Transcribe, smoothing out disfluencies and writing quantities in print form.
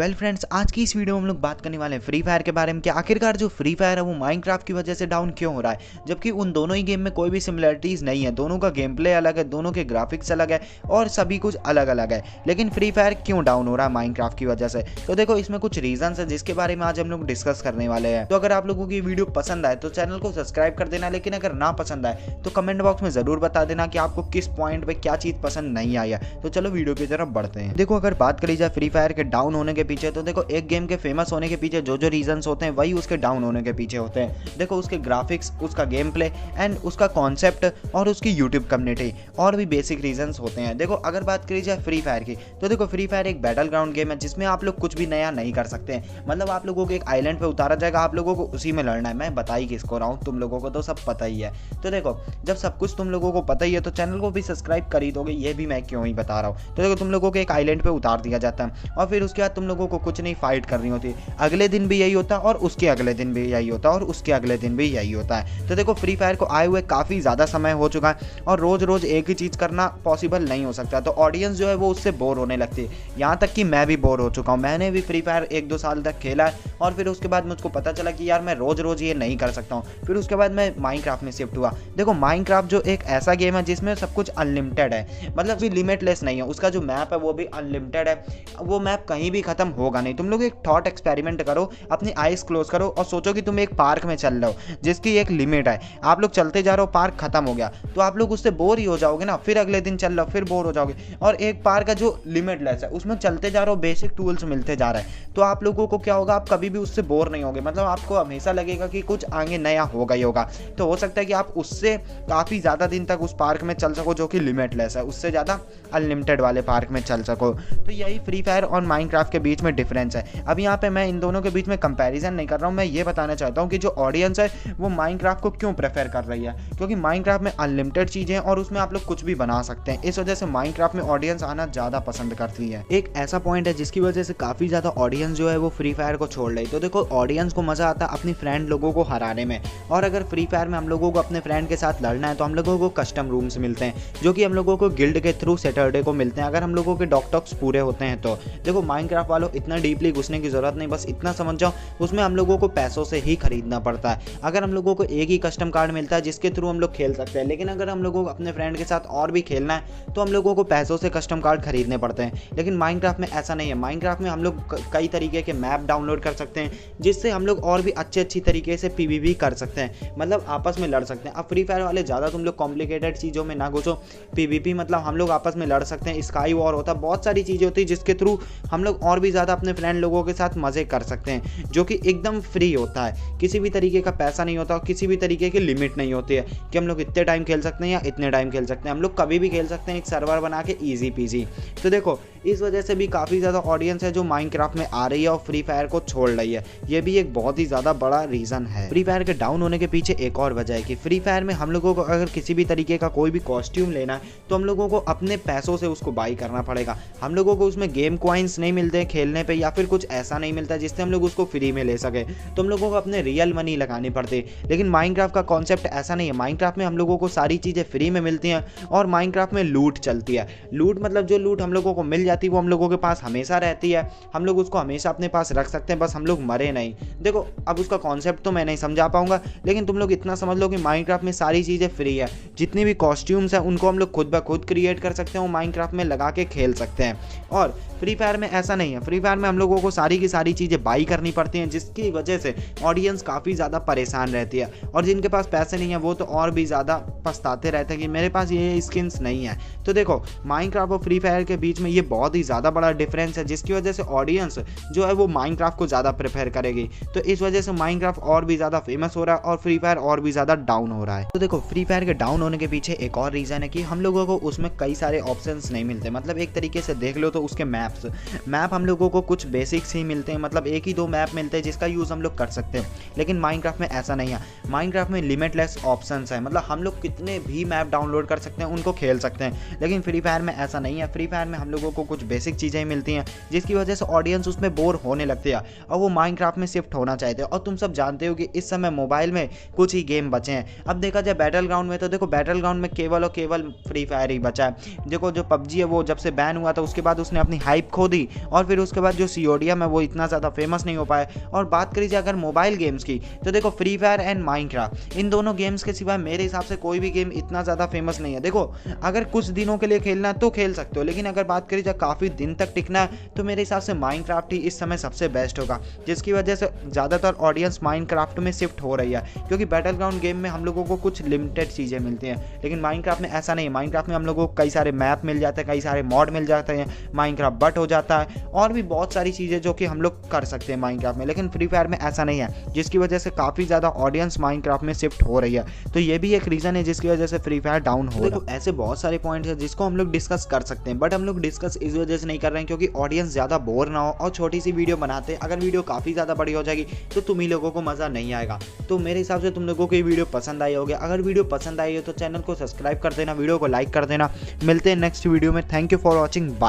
Well friends, आज की इस वीडियो में हम लोग बात करने वाले हैं फ्री फायर के बारे में कि आखिरकार जो फ्री फायर है वो माइनक्राफ्ट की वजह से डाउन क्यों हो रहा है, जबकि उन दोनों ही गेम में कोई भी सिमिलरिटीज नहीं है। दोनों का गेम प्ले अलग है, दोनों के ग्राफिक्स अलग है और सभी कुछ अलग अलग है। लेकिन फ्री फायर क्यों डाउन हो रहा है माइनक्राफ्ट की वजह से? तो देखो, इसमें कुछ रीजन है जिसके बारे में आज हम लोग डिस्कस करने वाले हैं। तो अगर आप लोगों की वीडियो पसंद आए तो चैनल को सब्सक्राइब कर देना, लेकिन अगर ना पसंद आए तो कमेंट बॉक्स में जरूर बता देना कि आपको किस पॉइंट पे क्या चीज पसंद नहीं आई है। तो चलो वीडियो की तरफ बढ़ते हैं। देखो, अगर बात करी जाए फ्री फायर के डाउन होने के पीछे, तो देखो एक गेम के फेमस होने के पीछे जो जो रीजंस होते हैं वही उसके डाउन होने के पीछे होते हैं। देखो, उसके ग्राफिक्स, उसका गेम प्ले एंड उसका कॉन्सेप्ट और उसकी यूट्यूब कम्युनिटी और भी बेसिक रीजंस होते हैं। देखो, अगर बात करी जाए फ्री फायर की, तो देखो फ्री फायर एक बैटल ग्राउंड गेम है जिसमें आप लोग कुछ भी नया नहीं कर सकते हैं। मतलब आप लोगों को एक आइलैंड पे उतारा जाएगा, आप लोगों को उसी में लड़ना है। मैं बता ही किसको रहा हूँ, तुम लोगों को तो सब पता ही है। तो देखो, जब सब कुछ तुम लोगों को पता ही है तो चैनल को भी सब्सक्राइब कर ही दोगे, ये भी मैं क्यों ही बता रहा हूँ। तो देखो, तुम लोगों को एक आइलैंड पे उतार दिया जाता है और फिर उसके बाद तुम लोगों को कुछ नहीं फाइट करनी होती। अगले दिन भी यही होता है और उसके अगले दिन भी यही होता है और उसके अगले दिन भी यही होता है। तो देखो, फ्री फायर को आए हुए काफ़ी ज़्यादा समय हो चुका है और रोज़ रोज़ एक ही चीज़ करना पॉसिबल नहीं हो सकता। तो ऑडियंस जो है वो उससे बोर होने लगती है। यहाँ तक कि मैं भी बोर हो चुका हूँ। मैंने भी फ्री फायर 1-2 साल तक खेला है और फिर उसके बाद मुझको पता चला कि यार मैं रोज़ रोज़ ये नहीं कर सकता हूँ। फिर उसके बाद मैं माइनक्राफ्ट में शिफ्ट हुआ। देखो, माइनक्राफ्ट जो एक ऐसा गेम है जिसमें सब कुछ अनलिमिटेड है, मतलब भी लिमिटलेस नहीं है। उसका जो मैप है वो भी अनलिमिटेड है, वो मैप कहीं भी खत्म होगा नहीं। तुम लोग एक थॉट एक्सपेरिमेंट करो, अपनी आइज क्लोज करो और सोचो कि तुम एक पार्क में चल रहे हो जिसकी एक लिमिट है। आप लोग चलते जा रहे हो, पार्क खत्म हो गया तो आप लोग उससे बोर ही हो जाओगे ना। फिर अगले दिन चल रहे हो, फिर बोर हो जाओगे। और एक पार्क है जो लिमिटलेस है, उसमें चलते जा रहे हो, बेसिक टूल्स मिलते जा रहे हैं, तो आप लोगों को क्या होगा, आप कभी भी उससे बोर नहीं होगे। मतलब आपको हमेशा लगेगा कि कुछ आगे नया होगा ही होगा। तो हो सकता है कि आप उससे काफ़ी ज़्यादा दिन तक उस पार्क में चल सको जो कि लिमिटलेस है, उससे ज़्यादा अनलिमिटेड वाले पार्क में चल सको। तो यही फ्री फायर और माइनक्राफ्ट के बीच में डिफरेंस है। अब यहाँ पे मैं इन दोनों के बीच में कंपैरिजन नहीं कर रहा हूँ, मैं ये बताना चाहता हूँ कि जो ऑडियंस है वो माइनक्राफ्ट को क्यों प्रेफर कर रही है, क्योंकि माइनक्राफ्ट में अनलिमिटेड चीज़ें हैं और उसमें आप लोग कुछ भी बना सकते हैं। इस वजह से माइनक्राफ्ट में ऑडियंस आना ज़्यादा पसंद करती है। एक ऐसा पॉइंट है जिसकी वजह से काफ़ी ज़्यादा ऑडियंस जो है वो फ्री फायर को छोड़ रही। तो देखो, ऑडियंस को मज़ा आता है अपनी फ्रेंड लोगों को हराने में, और अगर फ्री फायर में हम लोगों को अपने फ्रेंड के साथ लड़ना है तो हम लोगों को कस्टम रूम्स मिलते हैं जो कि हम लोगों को गिल्ड के थ्रू सैटरडे को मिलते हैं, अगर हम लोगों के डॉक्टॉक्स पूरे होते हैं तो। देखो, माइनक्राफ्ट वालों इतना डीपली घुसने की ज़रूरत नहीं, बस इतना समझ जाओ उसमें हम लोगों को पैसों से ही खरीदना पड़ता है। अगर हम लोगों को एक ही कस्टम कार्ड मिलता है जिसके थ्रू हम लोग खेल सकते हैं, लेकिन अगर हम लोगों को अपने फ्रेंड के साथ और भी खेलना है तो हम लोगों को पैसों से कस्टम कार्ड खरीदने पड़ते हैं। लेकिन माइनक्राफ्ट में ऐसा नहीं है। माइनक्राफ्ट में हम लोग कई तरीके के मैप डाउनलोड कर सकते हैं जिससे हम लोग और भी अच्छी तरीके से पीवीपी कर सकते हैं, मतलब आपस में लड़ सकते हैं। अब फ्री फायर वाले ज़्यादा तुम लोग कॉम्प्लिकेटेड चीज़ों में ना घुसो। पीवीपी मतलब हम लोग आपस में लड़ सकते हैं, स्काई वॉर होता है, बहुत सारी चीज़ें होती है जिसके थ्रू हम लोग और भी ज़्यादा अपने फ्रेंड लोगों के साथ मज़े कर सकते हैं, जो कि एकदम फ्री होता है। किसी भी तरीके का पैसा नहीं होता और किसी भी तरीके की लिमिट नहीं होती है कि हम लोग इतने टाइम खेल सकते हैं या इतने टाइम खेल सकते हैं। हम लोग कभी भी खेल सकते हैं एक सर्वर बना के ईजी पीजी। तो देखो, इस वजह से भी काफ़ी ज़्यादा ऑडियंस है जो माइनक्राफ्ट में आ रही है और फ्री फायर को छोड़ रही है। ये भी एक बहुत ही ज़्यादा बड़ा रीज़न है। फ्री फायर के डाउन होने के पीछे एक और वजह है कि फ्री फायर में हम लोगों को अगर किसी भी तरीके का कोई भी कॉस्ट्यूम लेना है तो हम लोगों को अपने पैसों से उसको बाई करना पड़ेगा। हम लोगों को उसमें गेम कॉइन्स नहीं मिलते हैं खेलने पे, या फिर कुछ ऐसा नहीं मिलता जिससे हम लोग उसको फ्री में ले सके, तो हम लोगों को अपने रियल मनी लगानी पड़ती है। लेकिन माइनक्राफ्ट का कॉन्सेप्ट ऐसा नहीं है। माइनक्राफ्ट में हम लोगों को सारी चीज़ें फ्री में मिलती हैं और माइनक्राफ्ट में लूट चलती है। लूट मतलब जो लूट हम लोगों को मिल जाती है वो हम लोगों के पास हमेशा रहती है, हम लोग उसको हमेशा अपने पास रख सकते हैं, बस हम लोग मरे नहीं। देखो, अब उसका कॉन्सेप्ट तो मैं नहीं समझा पाऊंगा, लेकिन तुम लोग इतना समझ लो कि माइनक्राफ्ट में सारी चीज़ें फ्री है। जितनी भी कॉस्ट्यूम्स हैं उनको हम लोग खुद ब खुद क्रिएट कर सकते हैं, वो माइनक्राफ्ट में लगा के खेल सकते हैं। और फ्री फायर में ऐसा नहीं है। फ्री फायर में हम लोगों को सारी की सारी चीज़ें बाई करनी पड़ती हैं, जिसकी वजह से ऑडियंस काफ़ी ज़्यादा परेशान रहती है। और जिनके पास पैसे नहीं है वो तो और भी ज़्यादा पछताते रहते हैं कि मेरे पास ये स्किन्स नहीं है। तो देखो, माइनक्राफ्ट और फ्री फायर के बीच में ये बहुत ही ज़्यादा बड़ा डिफरेंस है, जिसकी वजह से ऑडियंस जो है वो माइनक्राफ्ट को ज़्यादा प्रेफर करेगी। तो इस वजह से माइनक्राफ्ट और भी ज़्यादा फेमस हो रहा है और फ्री फायर और भी ज़्यादा डाउन हो रहा है। तो देखो, फ्री फायर के डाउन होने के पीछे एक और रीज़न है कि हम लोगों को उसमें कई सारे ऑप्शंस नहीं मिलते। मतलब एक तरीके से देख लो तो उसके मैप हम लोगों को कुछ बेसिक्स ही मिलते हैं, मतलब 1 ही 2 मैप मिलते हैं जिसका यूज़ हम लोग कर सकते हैं। लेकिन माइनक्राफ्ट में ऐसा नहीं है। माइनक्राफ्ट में लिमिटलेस ऑप्शंस है, मतलब हम लोग कितने भी मैप डाउनलोड कर सकते हैं, उनको खेल सकते हैं। लेकिन फ्री फायर में ऐसा नहीं है। फ्री फायर में हम लोगों को कुछ बेसिक चीज़ें ही मिलती हैं, जिसकी वजह से ऑडियंस उसमें बोर होने लगते हैं और वो माइनक्राफ्ट में शिफ्ट होना चाहते हैं। और तुम सब जानते हो कि इस समय मोबाइल में कुछ ही गेम बचे हैं। अब देखा जाए बैटल ग्राउंड में, तो देखो बैटल ग्राउंड में केवल और केवल फ्री फायर ही बचा है। देखो जो पबजी है वो जब से बैन हुआ था उसके बाद उसने अपनी हाइप खो दी, और फिर उसके बाद जो सीओडीएम है वो इतना ज़्यादा फेमस नहीं हो पाया। और बात करी जाए अगर मोबाइल गेम्स की, तो देखो फ्री फायर एंड माइनक्राफ्ट, इन दोनों गेम्स के सिवाय मेरे हिसाब से कोई भी गेम इतना ज़्यादा फेमस नहीं है। देखो अगर कुछ दिनों के लिए खेलना है तो खेल सकते हो, लेकिन अगर बात करी जाए काफ़ी दिन तक टिकना है तो मेरे हिसाब से माइनक्राफ्ट ही इस समय सबसे बेस्ट होगा, जिसकी वजह से ज़्यादातर ऑडियंस माइनक्राफ्ट में शिफ्ट हो रही है। क्योंकि बैटल ग्राउंड गेम में हम लोगों को कुछ लिमिटेड चीज़ें मिलती हैं, लेकिन माइनक्राफ्ट में ऐसा नहीं है। माइनक्राफ्ट में हम लोगों को कई सारे मैप मिल जाते हैं, कई सारे मॉड मिल जाते हैं, माइनक्राफ्ट बट हो जाता है, और भी बहुत सारी चीज़ें जो कि हम लोग कर सकते हैं माइनक्राफ्ट में। लेकिन फ्री फायर में ऐसा नहीं है, जिसकी वजह से काफ़ी ज़्यादा ऑडियंस माइनक्राफ्ट में शिफ्ट हो रही है। तो ये भी एक रीज़न है जिसकी वजह से फ्री फायर डाउन हो रहा है। ऐसे बहुत सारे पॉइंट्स हैं जिसको हम लोग डिस्कस कर सकते हैं, बट हम लोग डिस्कस इस वजह से नहीं कर रहे हैं क्योंकि ऑडियंस ज़्यादा बोर ना हो, और छोटी सी वीडियो बनाते हैं। अगर वीडियो काफ़ी ज़्यादा बड़ी हो जाएगी तो तुम ही लोगों को मज़ा नहीं आएगा। तो मेरे हिसाब से तुम लोगों को ये वीडियो पसंद आई होगी। अगर वीडियो पसंद आई हो तो चैनल को सब्सक्राइब कर देना, वीडियो को लाइक कर देना। मिलते हैं नेक्स्ट वीडियो में। Thank you for watching, bye.